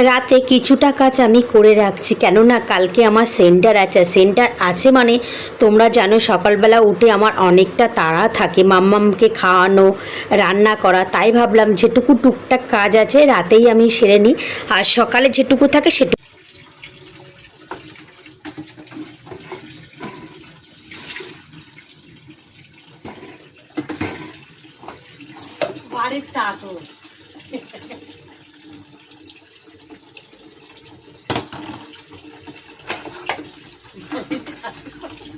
রাতে কিছুটা কাজ আমি করে রাখছি, কেননা কালকে আমার সেন্টার আছে মানে তোমরা জানো সকালবেলা উঠে আমার অনেকটা তাড়া থাকে মাম্মামকে খাওয়ানো, রান্না করা। তাই ভাবলাম যেটুকু টুকটাক কাজ আছে রাতেই আমি সেরে নিই, আর সকালে যেটুকু থাকে সেটুকু। বাড়ির চা তো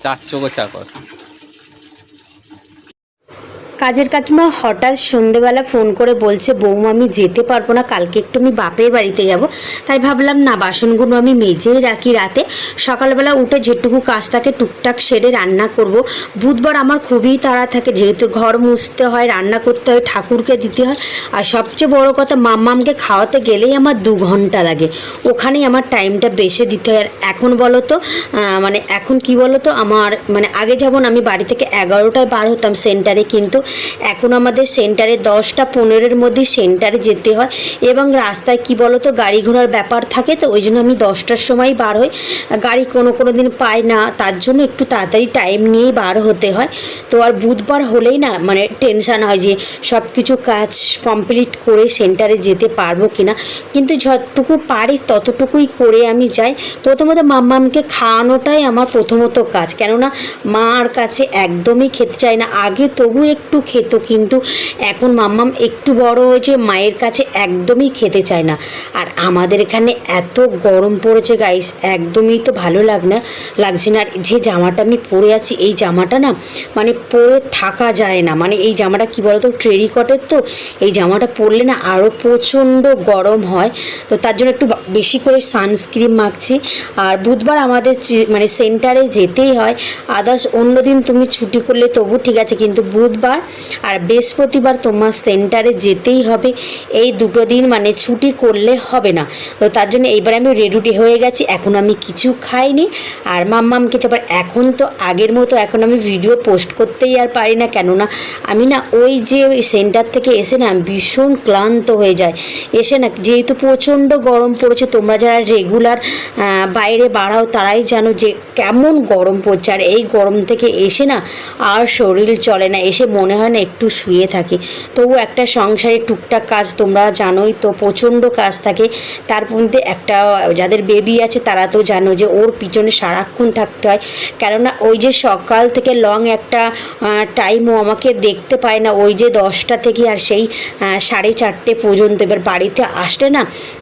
চার চোখো চাকর। কাজের কাকিমা হঠাৎ সন্ধেবেলা ফোন করে বলছে, বৌমা আমি যেতে পারবো না, কালকে একটু আমি বাপের বাড়িতে যাব। তাই ভাবলাম না, বাসনগুলো আমি মেজেই রাখি, রাতে সকালবেলা উঠে যেটুকু কাজ থাকে টুকটাক সেরে রান্না করব। বুধবার আমার খুবই তাড়া থাকে, যেহেতু ঘর মুছতে হয়, রান্না করতে হয়, ঠাকুরকে দিতে হয়, আর সবচেয়ে বড় কথা মাম্মামকে খাওয়াতে গেলেই আমার 2 ঘন্টা লাগে, ওখানেই আমার টাইমটা বেশি দিতে হয়। আর এখন বলো তো মানে এখন কি বলো তো, আমার মানে আগে যেমন আমি বাড়ি থেকে 11টায় বার হতাম সেন্টারে, কিন্তু এখন আমাদের সেন্টারে 10টা 15-এর মধ্যে সেন্টারে যেতে হয়, এবং রাস্তায় কি বলো তো গাড়ি ঘোড়ার ব্যাপার থাকে, তো ওই জন্য আমি 10টার সময় বার হই। গাড়ি কোনো দিন পাই না, তার জন্য একটু তাড়াতাড়ি টাইম নিয়েই বার হতে হয়। তো আর বুধবার হলেই না মানে টেনশান হয় যে সব কিছু কাজ কমপ্লিট করে সেন্টারে যেতে পারবো কিনা, কিন্তু যতটুকু পারি ততটুকুই করে আমি যাই। প্রথমত মাম্মামকে খাওয়ানোটাই আমার প্রথমত কাজ, কেননা মার কাছে একদমই খেতে চায় না। আগে তবু একটু খেত, কিন্তু এখন মাম্মাম একটু বড় হয়েছে, মায়ের কাছে একদমই খেতে চায় না। আর আমাদের এখানে এত গরম পড়েছে গাইস, একদমই তো ভালো লাগছে না। আর যে জামাটা আমি পরে আছি, এই জামাটা না মানে পরে থাকা যায় না, মানে এই জামাটা কি বলতো টেরিকটের, তো এই জামাটা পরলে না আরও প্রচণ্ড গরম হয়। তো তার জন্য একটু বেশি করে সানস্ক্রিন মাখছি। আর বুধবার আমাদের মানে সেন্টারে যেতেই হয়, আদার্স অন্য দিন তুমি ছুটি করলে তবু ঠিক আছে, কিন্তু বুধবার আর বৃহস্পতিবার তোমার সেন্টারে যেতেই হবে। এই 2টো দিন মানে ছুটি করলে হবে না। তো তার জন্য এইবার আমি রেডি হয়ে গেছি, এখন আমি কিছু খাইনি। আর মাম্মামকে যাবার এখন তো আগের মতো এখন আমি ভিডিও পোস্ট করতেই আর পারি না, কেননা আমি না ওই যে সেন্টার থেকে এসে না ভীষণ ক্লান্ত হয়ে যায়। এসে না যেহেতু প্রচণ্ড গরম পড়েছে, তোমরা যারা রেগুলার বাইরে বাড়াও তারাই জানো যে কেমন গরম পড়ছে। আর এই গরম থেকে এসে না আর শরীর চলে না, এসে মনে হয় না একটু শুয়ে থাকি। তবু একটা সংসারে টুকটাক কাজ তোমরা জানোই তো, প্রচণ্ড কাজ থাকে। তার মধ্যে একটা যাদের বেবি আছে তারা তো জানো যে ওর পিছনে সারাক্ষণ থাকতে হয়, কেননা ওই যে সকাল থেকে লং একটা টাইমও আমাকে দেখতে পায় না, ওই যে 10টা থেকে আর সেই 4:30 পর্যন্ত। এবার বাড়িতে আসলে না